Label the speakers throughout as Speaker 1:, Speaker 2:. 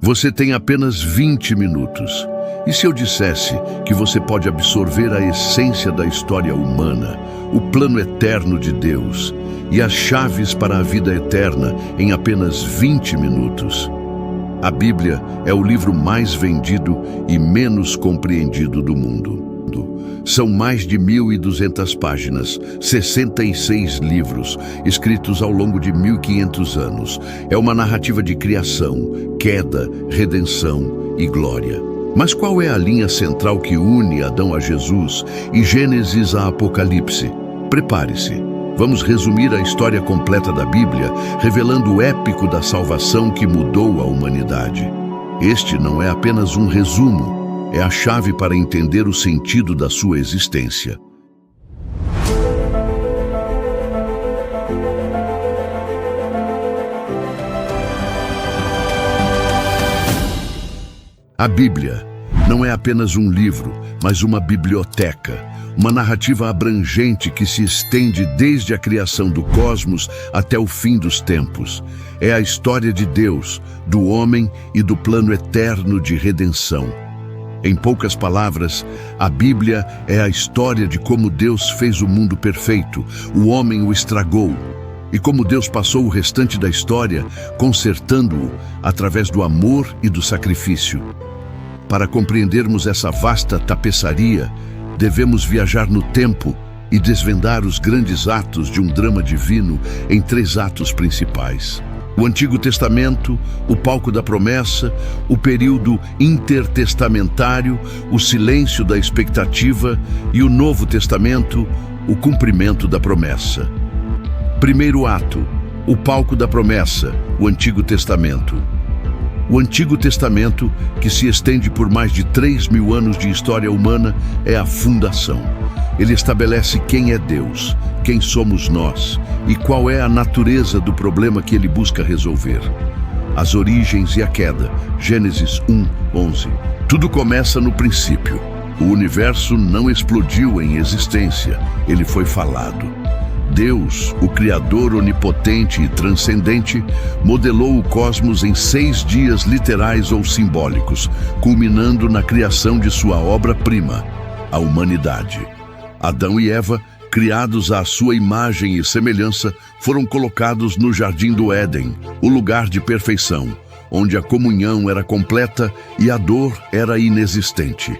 Speaker 1: Você tem apenas 20 minutos. E se eu dissesse que você pode absorver a essência da história humana, o plano eterno de Deus e as chaves para a vida eterna em apenas 20 minutos? A Bíblia é o livro mais vendido e menos compreendido do mundo. São mais de 1.200 páginas, 66 livros, escritos ao longo de 1.500 anos. É uma narrativa de criação, queda, redenção e glória. Mas qual é a linha central que une Adão a Jesus e Gênesis a Apocalipse? Prepare-se. Vamos resumir a história completa da Bíblia, revelando o épico da salvação que mudou a humanidade. Este não é apenas um resumo, é a chave para entender o sentido da sua existência. A Bíblia não é apenas um livro, mas uma biblioteca, uma narrativa abrangente que se estende desde a criação do cosmos até o fim dos tempos. É a história de Deus, do homem e do plano eterno de redenção. Em poucas palavras, a Bíblia é a história de como Deus fez o mundo perfeito, o homem o estragou, e como Deus passou o restante da história consertando-o através do amor e do sacrifício. Para compreendermos essa vasta tapeçaria, devemos viajar no tempo e desvendar os grandes atos de um drama divino em 3 atos principais. O Antigo Testamento, o palco da promessa, o período intertestamentário, o silêncio da expectativa e o Novo Testamento, o cumprimento da promessa. Primeiro ato, o palco da promessa, o Antigo Testamento. O Antigo Testamento, que se estende por mais de 3.000 anos de história humana, é a fundação. Ele estabelece quem é Deus, quem somos nós e qual é a natureza do problema que ele busca resolver. As origens e a queda, Gênesis 1:11. Tudo começa no princípio. O universo não explodiu em existência, ele foi falado. Deus, o Criador onipotente e transcendente, modelou o cosmos em 6 dias literais ou simbólicos, culminando na criação de sua obra-prima, a humanidade. Adão e Eva, criados à sua imagem e semelhança, foram colocados no Jardim do Éden, o lugar de perfeição, onde a comunhão era completa e a dor era inexistente.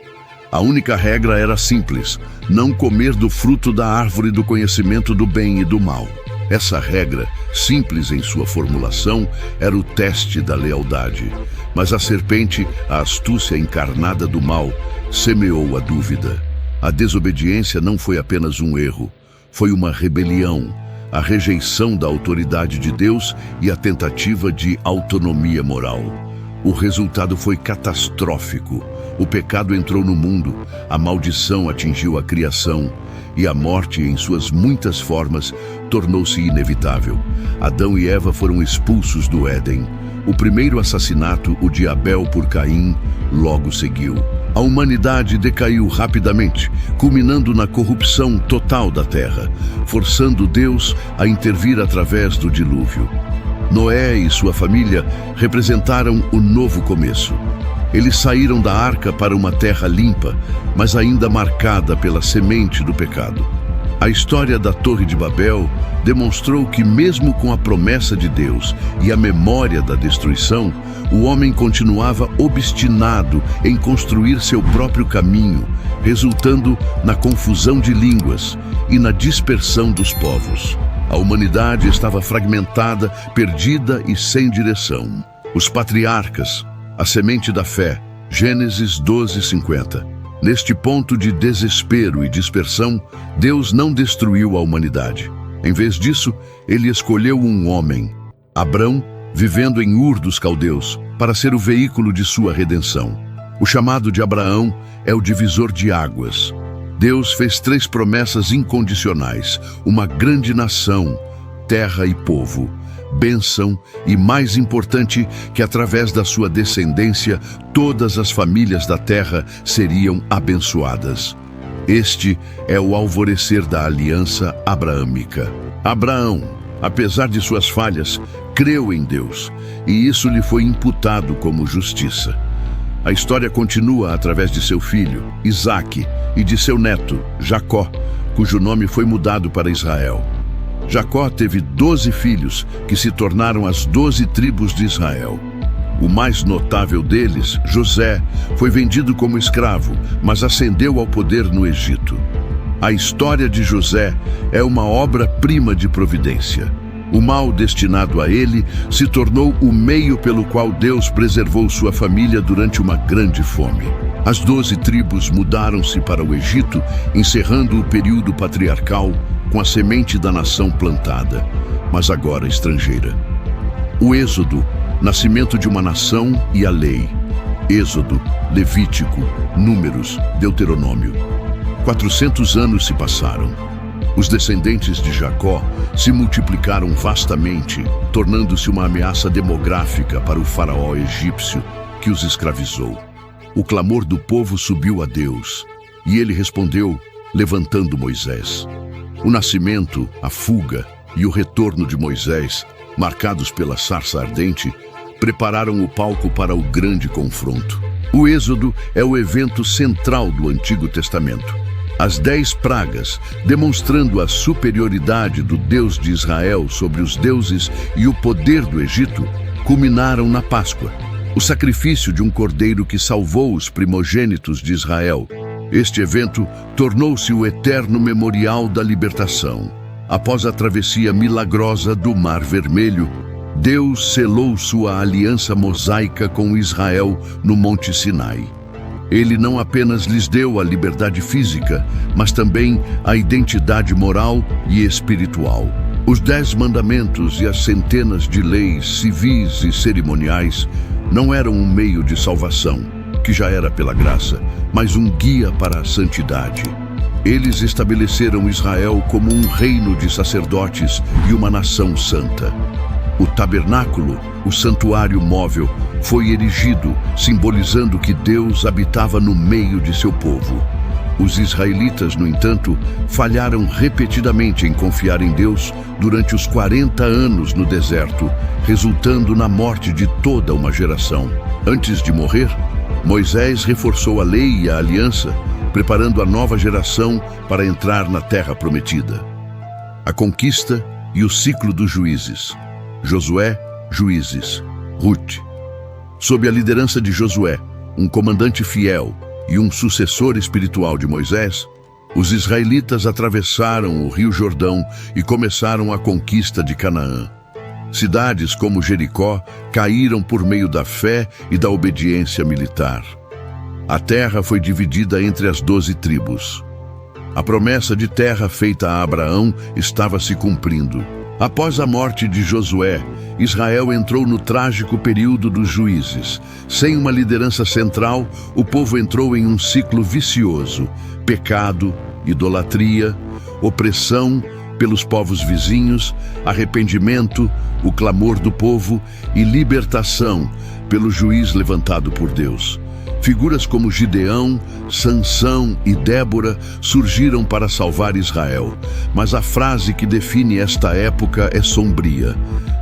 Speaker 1: A única regra era simples: não comer do fruto da árvore do conhecimento do bem e do mal. Essa regra, simples em sua formulação, era o teste da lealdade. Mas a serpente, a astúcia encarnada do mal, semeou a dúvida. A desobediência não foi apenas um erro, foi uma rebelião, a rejeição da autoridade de Deus e a tentativa de autonomia moral. O resultado foi catastrófico. O pecado entrou no mundo, a maldição atingiu a criação e a morte, em suas muitas formas, tornou-se inevitável. Adão e Eva foram expulsos do Éden. O primeiro assassinato, o de Abel por Caim, logo seguiu. A humanidade decaiu rapidamente, culminando na corrupção total da terra, forçando Deus a intervir através do dilúvio. Noé e sua família representaram o novo começo. Eles saíram da arca para uma terra limpa, mas ainda marcada pela semente do pecado. A história da Torre de Babel demonstrou que, mesmo com a promessa de Deus e a memória da destruição, o homem continuava obstinado em construir seu próprio caminho, resultando na confusão de línguas e na dispersão dos povos. A humanidade estava fragmentada, perdida e sem direção. Os patriarcas, a semente da fé, Gênesis 12:50. Neste ponto de desespero e dispersão, Deus não destruiu a humanidade. Em vez disso, ele escolheu um homem, Abrão, vivendo em Ur dos Caldeus, para ser o veículo de sua redenção. O chamado de Abraão é o divisor de águas. Deus fez 3 promessas incondicionais: uma grande nação, terra e povo, bênção e, mais importante, que através da sua descendência todas as famílias da terra seriam abençoadas. Este é o alvorecer da aliança abraâmica. Abraão, apesar de suas falhas, creu em Deus, e isso lhe foi imputado como justiça. A história continua através de seu filho, Isaque, e de seu neto, Jacó, cujo nome foi mudado para Israel. Jacó teve 12 filhos, que se tornaram as 12 tribos de Israel. O mais notável deles, José, foi vendido como escravo, mas ascendeu ao poder no Egito. A história de José é uma obra-prima de providência. O mal destinado a ele se tornou o meio pelo qual Deus preservou sua família durante uma grande fome. As 12 tribos mudaram-se para o Egito, encerrando o período patriarcal com a semente da nação plantada, mas agora estrangeira. O Êxodo, nascimento de uma nação e a lei. Êxodo, Levítico, Números, Deuteronômio. 400 anos se passaram. Os descendentes de Jacó se multiplicaram vastamente, tornando-se uma ameaça demográfica para o faraó egípcio que os escravizou. O clamor do povo subiu a Deus, e ele respondeu, levantando Moisés. O nascimento, a fuga e o retorno de Moisés, marcados pela sarça ardente, prepararam o palco para o grande confronto. O Êxodo é o evento central do Antigo Testamento. As 10 pragas, demonstrando a superioridade do Deus de Israel sobre os deuses e o poder do Egito, culminaram na Páscoa, o sacrifício de um cordeiro que salvou os primogênitos de Israel. Este evento tornou-se o eterno memorial da libertação. Após a travessia milagrosa do Mar Vermelho, Deus selou sua aliança mosaica com Israel no Monte Sinai. Ele não apenas lhes deu a liberdade física, mas também a identidade moral e espiritual. Os 10 mandamentos e as centenas de leis civis e cerimoniais não eram um meio de salvação, que já era pela graça, mas um guia para a santidade. Eles estabeleceram Israel como um reino de sacerdotes e uma nação santa. O tabernáculo, o santuário móvel, foi erigido, simbolizando que Deus habitava no meio de seu povo. Os israelitas, no entanto, falharam repetidamente em confiar em Deus durante os 40 anos no deserto, resultando na morte de toda uma geração. Antes de morrer, Moisés reforçou a lei e a aliança, preparando a nova geração para entrar na terra prometida. A conquista e o ciclo dos juízes. Josué, Juízes, Ruth. Sob a liderança de Josué, um comandante fiel e um sucessor espiritual de Moisés, os israelitas atravessaram o Rio Jordão e começaram a conquista de Canaã. Cidades como Jericó caíram por meio da fé e da obediência militar. A terra foi dividida entre as 12 tribos. A promessa de terra feita a Abraão estava se cumprindo. Após a morte de Josué, Israel entrou no trágico período dos juízes. Sem uma liderança central, o povo entrou em um ciclo vicioso: pecado, idolatria, opressão pelos povos vizinhos, arrependimento, o clamor do povo e libertação pelo juiz levantado por Deus. Figuras como Gideão, Sansão e Débora surgiram para salvar Israel, mas a frase que define esta época é sombria.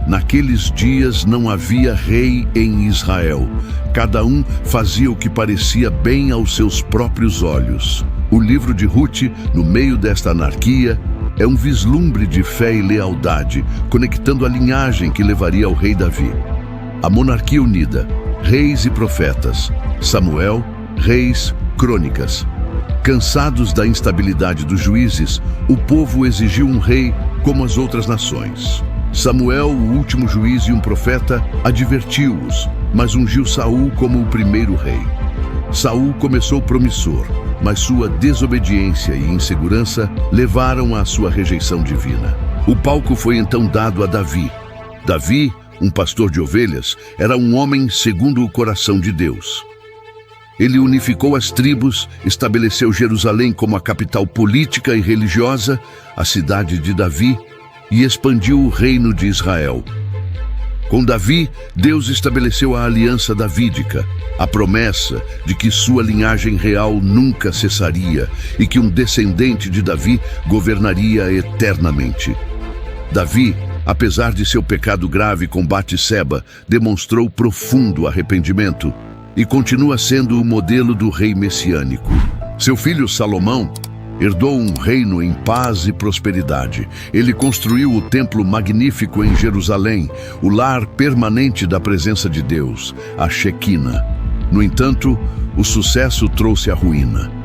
Speaker 1: Naqueles dias não havia rei em Israel. Cada um fazia o que parecia bem aos seus próprios olhos. O livro de Ruth, no meio desta anarquia, é um vislumbre de fé e lealdade, conectando a linhagem que levaria ao rei Davi. A monarquia unida, reis e profetas, Samuel, Reis, Crônicas. Cansados da instabilidade dos juízes, o povo exigiu um rei como as outras nações. Samuel, o último juiz e um profeta, advertiu-os, mas ungiu Saul como o primeiro rei. Saul começou promissor, mas sua desobediência e insegurança levaram à sua rejeição divina. O palco foi então dado a Davi. Davi, um pastor de ovelhas, era um homem segundo o coração de Deus. Ele unificou as tribos, estabeleceu Jerusalém como a capital política e religiosa, a cidade de Davi, e expandiu o reino de Israel. Com Davi, Deus estabeleceu a aliança davídica, a promessa de que sua linhagem real nunca cessaria e que um descendente de Davi governaria eternamente. Davi, apesar de seu pecado grave com Batseba, demonstrou profundo arrependimento e continua sendo o modelo do rei messiânico. Seu filho Salomão herdou um reino em paz e prosperidade. Ele construiu o templo magnífico em Jerusalém, o lar permanente da presença de Deus, a Shequina. No entanto, o sucesso trouxe a ruína.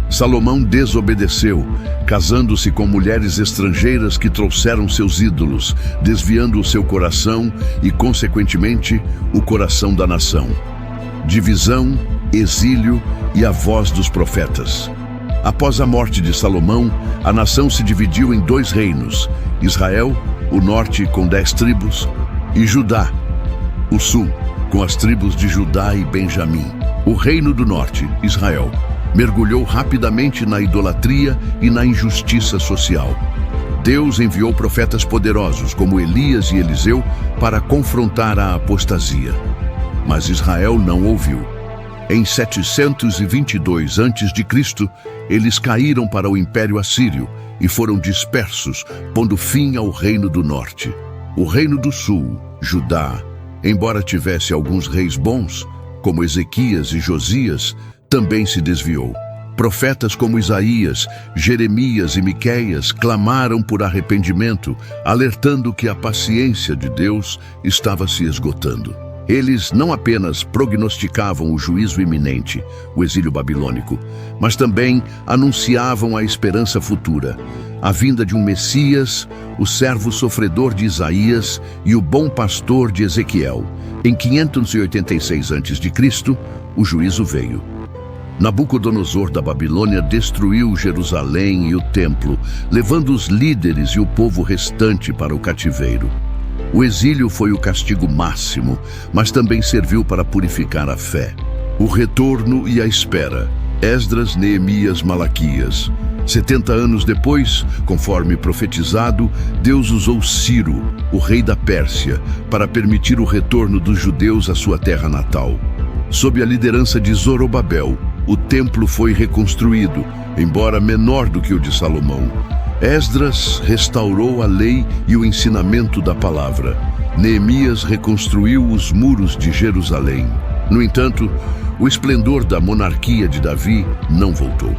Speaker 1: Salomão desobedeceu, casando-se com mulheres estrangeiras que trouxeram seus ídolos, desviando o seu coração e, consequentemente, o coração da nação. Divisão, exílio e a voz dos profetas. Após a morte de Salomão, a nação se dividiu em 2 reinos: Israel, o norte com 10 tribos, e Judá, o sul, com as tribos de Judá e Benjamim. O reino do norte, Israel, mergulhou rapidamente na idolatria e na injustiça social. Deus enviou profetas poderosos como Elias e Eliseu para confrontar a apostasia. Mas Israel não ouviu. Em 722 a.C., eles caíram para o Império Assírio e foram dispersos, pondo fim ao Reino do Norte. O Reino do Sul, Judá, embora tivesse alguns reis bons, como Ezequias e Josias, também se desviou. Profetas como Isaías, Jeremias e Miqueias clamaram por arrependimento, alertando que a paciência de Deus estava se esgotando. Eles não apenas prognosticavam o juízo iminente, o exílio babilônico, mas também anunciavam a esperança futura, a vinda de um Messias, o servo sofredor de Isaías e o bom pastor de Ezequiel. Em 586 a.C., o juízo veio. Nabucodonosor da Babilônia destruiu Jerusalém e o templo, levando os líderes e o povo restante para o cativeiro. O exílio foi o castigo máximo, mas também serviu para purificar a fé. O retorno e a espera. Esdras, Neemias, Malaquias. 70 anos depois, conforme profetizado, Deus usou Ciro, o rei da Pérsia, para permitir o retorno dos judeus à sua terra natal. Sob a liderança de Zorobabel, o templo foi reconstruído, embora menor do que o de Salomão. Esdras restaurou a lei e o ensinamento da palavra. Neemias reconstruiu os muros de Jerusalém. No entanto, o esplendor da monarquia de Davi não voltou.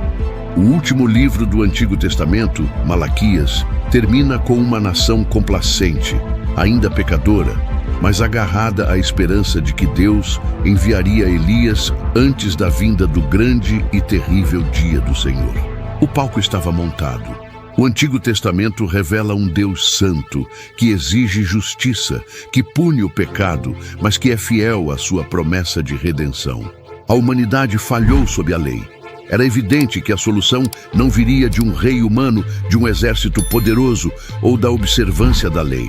Speaker 1: O último livro do Antigo Testamento, Malaquias, termina com uma nação complacente, ainda pecadora, mas agarrada à esperança de que Deus enviaria Elias antes da vinda do grande e terrível dia do Senhor. O palco estava montado. O Antigo Testamento revela um Deus santo, que exige justiça, que pune o pecado, mas que é fiel à sua promessa de redenção. A humanidade falhou sob a lei. Era evidente que a solução não viria de um rei humano, de um exército poderoso ou da observância da lei.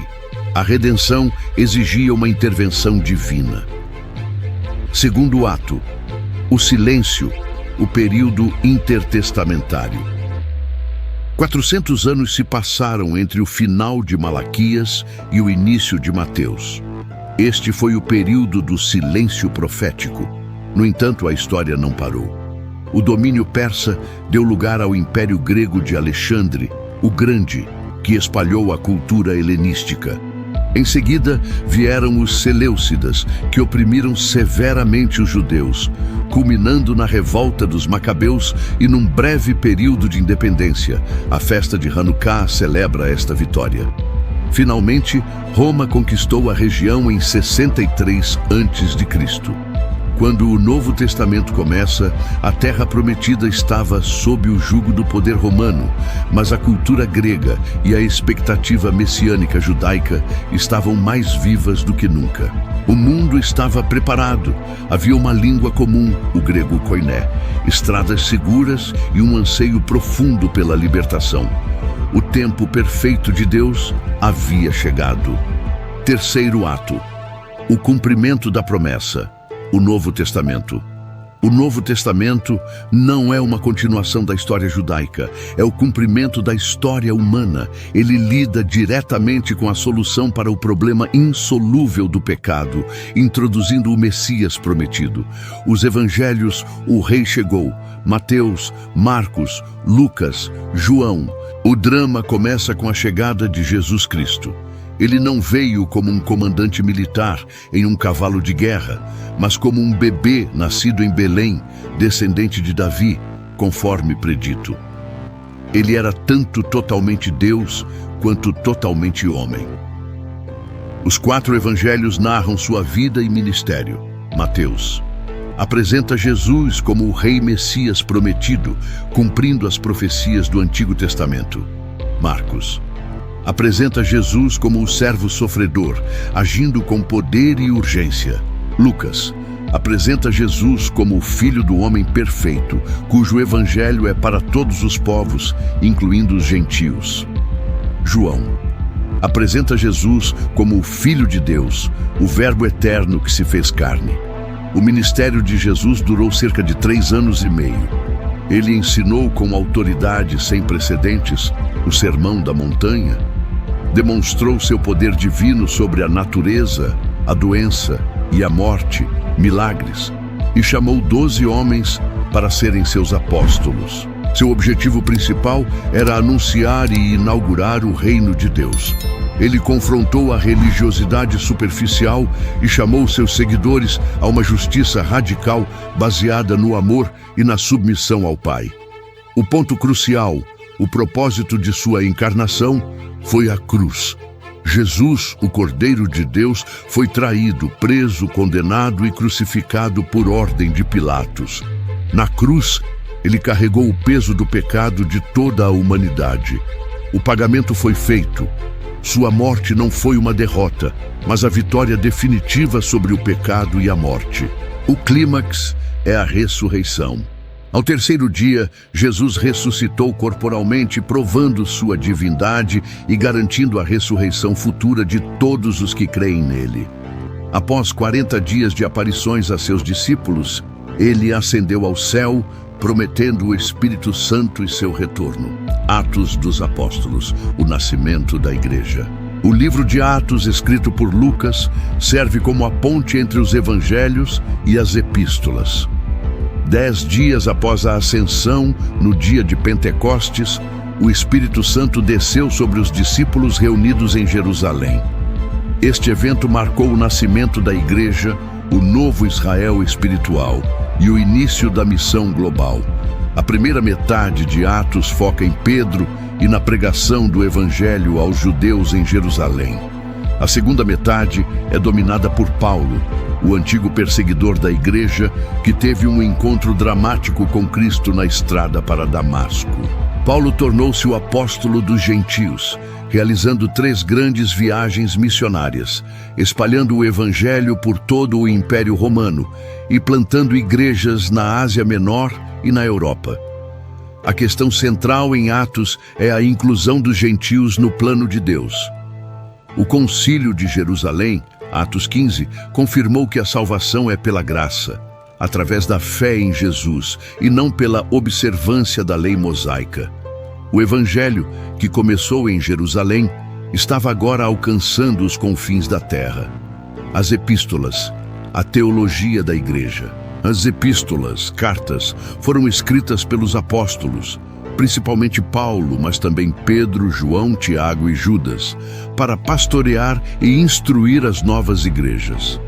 Speaker 1: A redenção exigia uma intervenção divina. Segundo ato, o silêncio, o período intertestamentário. 400 anos se passaram entre o final de Malaquias e o início de Mateus. Este foi o período do silêncio profético. No entanto, a história não parou. O domínio persa deu lugar ao Império Grego de Alexandre, o Grande, que espalhou a cultura helenística. Em seguida, vieram os Seleucidas, que oprimiram severamente os judeus, culminando na revolta dos Macabeus e num breve período de independência. A festa de Hanukkah celebra esta vitória. Finalmente, Roma conquistou a região em 63 a.C. Quando o Novo Testamento começa, a Terra Prometida estava sob o jugo do poder romano, mas a cultura grega e a expectativa messiânica judaica estavam mais vivas do que nunca. O mundo estava preparado, havia uma língua comum, o grego koiné, estradas seguras e um anseio profundo pela libertação. O tempo perfeito de Deus havia chegado. Terceiro ato, o cumprimento da promessa. O Novo Testamento. O Novo Testamento não é uma continuação da história judaica, é o cumprimento da história humana. Ele lida diretamente com a solução para o problema insolúvel do pecado, introduzindo o Messias prometido. Os evangelhos, o Rei chegou, Mateus, Marcos, Lucas, João. O drama começa com a chegada de Jesus Cristo. Ele não veio como um comandante militar em um cavalo de guerra, mas como um bebê nascido em Belém, descendente de Davi, conforme predito. Ele era tanto totalmente Deus quanto totalmente homem. Os 4 evangelhos narram sua vida e ministério. Mateus apresenta Jesus como o Rei Messias prometido, cumprindo as profecias do Antigo Testamento. Marcos apresenta Jesus como o servo sofredor, agindo com poder e urgência. Lucas apresenta Jesus como o Filho do Homem perfeito, cujo evangelho é para todos os povos, incluindo os gentios. João apresenta Jesus como o Filho de Deus, o Verbo eterno que se fez carne. O ministério de Jesus durou cerca de 3 anos e meio. Ele ensinou com autoridade sem precedentes o Sermão da Montanha, demonstrou seu poder divino sobre a natureza, a doença e a morte, milagres, e chamou 12 homens para serem seus apóstolos. Seu objetivo principal era anunciar e inaugurar o reino de Deus. Ele confrontou a religiosidade superficial e chamou seus seguidores a uma justiça radical baseada no amor e na submissão ao Pai. O ponto crucial, o propósito de sua encarnação, foi a cruz. Jesus, o Cordeiro de Deus, foi traído, preso, condenado e crucificado por ordem de Pilatos. Na cruz, ele carregou o peso do pecado de toda a humanidade. O pagamento foi feito. Sua morte não foi uma derrota, mas a vitória definitiva sobre o pecado e a morte. O clímax é a ressurreição. Ao 3º dia, Jesus ressuscitou corporalmente, provando sua divindade e garantindo a ressurreição futura de todos os que creem nele. Após 40 dias de aparições a seus discípulos, ele ascendeu ao céu, prometendo o Espírito Santo e seu retorno. Atos dos Apóstolos, o nascimento da Igreja. O livro de Atos, escrito por Lucas, serve como a ponte entre os evangelhos e as epístolas. 10 dias após a ascensão, no dia de Pentecostes, o Espírito Santo desceu sobre os discípulos reunidos em Jerusalém. Este evento marcou o nascimento da Igreja, o novo Israel espiritual e o início da missão global. A primeira metade de Atos foca em Pedro e na pregação do Evangelho aos judeus em Jerusalém. A segunda metade é dominada por Paulo, o antigo perseguidor da Igreja, que teve um encontro dramático com Cristo na estrada para Damasco. Paulo tornou-se o apóstolo dos gentios, realizando 3 grandes viagens missionárias, espalhando o Evangelho por todo o Império Romano e plantando igrejas na Ásia Menor e na Europa. A questão central em Atos é a inclusão dos gentios no plano de Deus. O Concílio de Jerusalém, Atos 15, confirmou que a salvação é pela graça, através da fé em Jesus e não pela observância da lei mosaica. O Evangelho, que começou em Jerusalém, estava agora alcançando os confins da terra. As epístolas, a teologia da Igreja. As epístolas, cartas, foram escritas pelos apóstolos, principalmente Paulo, mas também Pedro, João, Tiago e Judas, para pastorear e instruir as novas igrejas.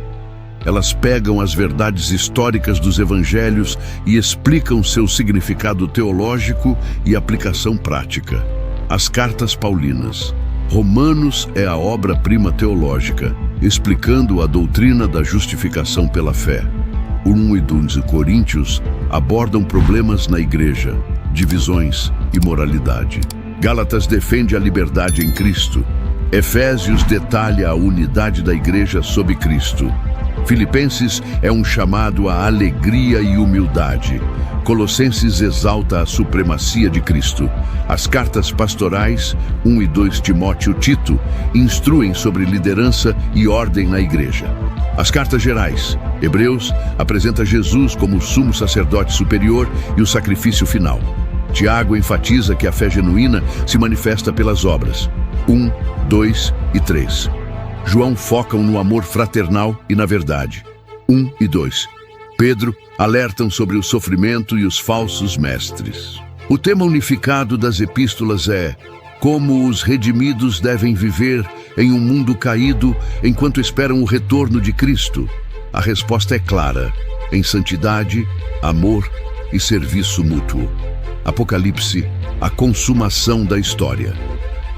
Speaker 1: Elas pegam as verdades históricas dos evangelhos e explicam seu significado teológico e aplicação prática. As cartas paulinas. Romanos é a obra-prima teológica, explicando a doutrina da justificação pela fé. 1 e 2 Coríntios abordam problemas na igreja, divisões e moralidade. Gálatas defende a liberdade em Cristo. Efésios detalha a unidade da igreja sob Cristo. Filipenses é um chamado à alegria e humildade. Colossenses exalta a supremacia de Cristo. As cartas pastorais, 1 e 2 Timóteo Tito, instruem sobre liderança e ordem na igreja. As cartas gerais, Hebreus, apresenta Jesus como o sumo sacerdote superior e o sacrifício final. Tiago enfatiza que a fé genuína se manifesta pelas obras. 1, 2 e 3. João focam no amor fraternal e na verdade. 1 e 2. Pedro alertam sobre o sofrimento e os falsos mestres. O tema unificado das epístolas é como os redimidos devem viver em um mundo caído enquanto esperam o retorno de Cristo? A resposta é clara: em santidade, amor e serviço mútuo. Apocalipse, a consumação da história.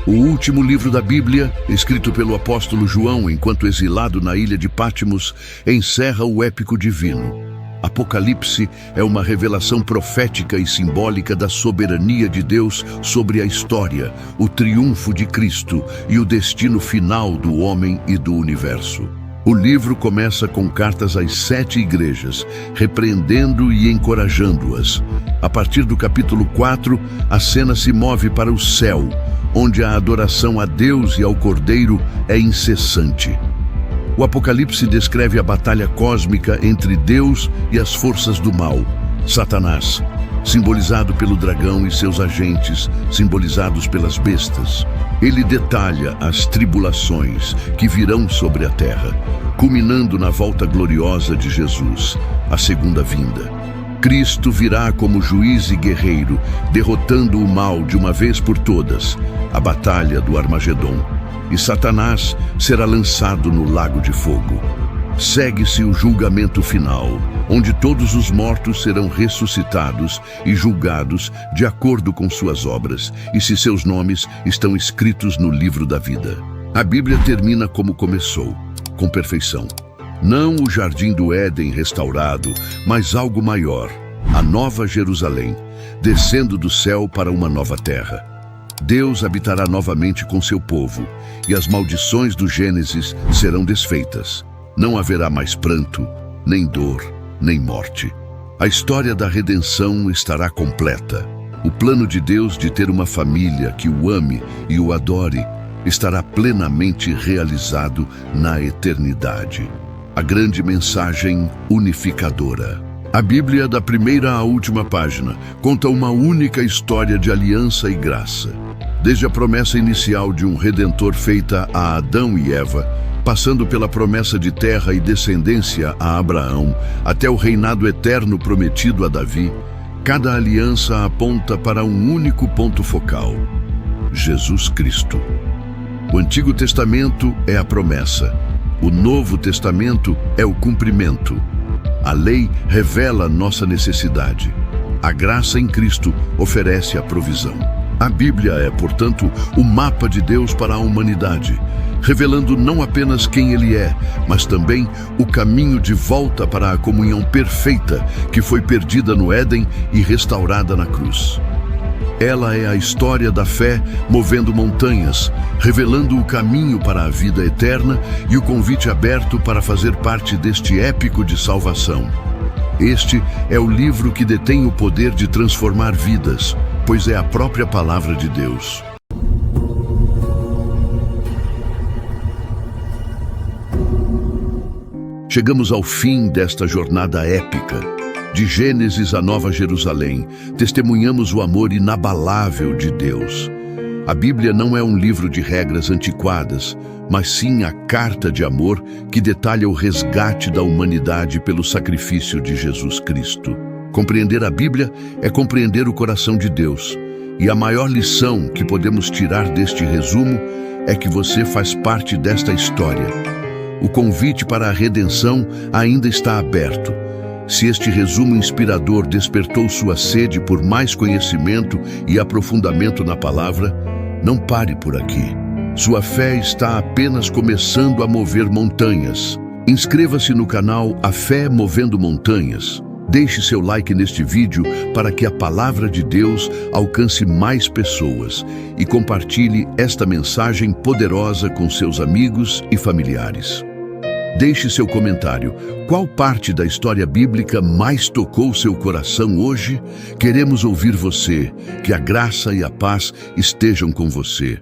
Speaker 1: O último livro da Bíblia, escrito pelo apóstolo João enquanto exilado na ilha de Patmos, encerra o épico divino. Apocalipse é uma revelação profética e simbólica da soberania de Deus sobre a história, o triunfo de Cristo e o destino final do homem e do universo. O livro começa com cartas às 7 igrejas, repreendendo e encorajando-as. A partir do capítulo 4, a cena se move para o céu, onde a adoração a Deus e ao Cordeiro é incessante. O Apocalipse descreve a batalha cósmica entre Deus e as forças do mal, Satanás, simbolizado pelo dragão e seus agentes, simbolizados pelas bestas. Ele detalha as tribulações que virão sobre a terra, culminando na volta gloriosa de Jesus, a segunda vinda. Cristo virá como juiz e guerreiro, derrotando o mal de uma vez por todas, a batalha do Armagedon, e Satanás será lançado no lago de fogo. Segue-se o julgamento final, onde todos os mortos serão ressuscitados e julgados de acordo com suas obras, e se seus nomes estão escritos no livro da vida. A Bíblia termina como começou, com perfeição. Não o jardim do Éden restaurado, mas algo maior, a Nova Jerusalém, descendo do céu para uma nova terra. Deus habitará novamente com seu povo, e as maldições do Gênesis serão desfeitas. Não haverá mais pranto, nem dor, nem morte. A história da redenção estará completa. O plano de Deus de ter uma família que o ame e o adore estará plenamente realizado na eternidade. A grande mensagem unificadora. A Bíblia, da primeira à última página, conta uma única história de aliança e graça. Desde a promessa inicial de um redentor feita a Adão e Eva, passando pela promessa de terra e descendência a Abraão, até o reinado eterno prometido a Davi, cada aliança aponta para um único ponto focal: Jesus Cristo. O Antigo Testamento é a promessa. O Novo Testamento é o cumprimento. A lei revela nossa necessidade. A graça em Cristo oferece a provisão. A Bíblia é, portanto, o mapa de Deus para a humanidade, revelando não apenas quem Ele é, mas também o caminho de volta para a comunhão perfeita que foi perdida no Éden e restaurada na cruz. Ela é a história da fé movendo montanhas, revelando o caminho para a vida eterna e o convite aberto para fazer parte deste épico de salvação. Este é o livro que detém o poder de transformar vidas, pois é a própria palavra de Deus. Chegamos ao fim desta jornada épica. De Gênesis à Nova Jerusalém, testemunhamos o amor inabalável de Deus. A Bíblia não é um livro de regras antiquadas, mas sim a carta de amor que detalha o resgate da humanidade pelo sacrifício de Jesus Cristo. Compreender a Bíblia é compreender o coração de Deus. E a maior lição que podemos tirar deste resumo é que você faz parte desta história. O convite para a redenção ainda está aberto. Se este resumo inspirador despertou sua sede por mais conhecimento e aprofundamento na palavra, não pare por aqui. Sua fé está apenas começando a mover montanhas. Inscreva-se no canal A Fé Movendo Montanhas. Deixe seu like neste vídeo para que a palavra de Deus alcance mais pessoas e compartilhe esta mensagem poderosa com seus amigos e familiares. Deixe seu comentário. Qual parte da história bíblica mais tocou seu coração hoje? Queremos ouvir você. Que a graça e a paz estejam com você.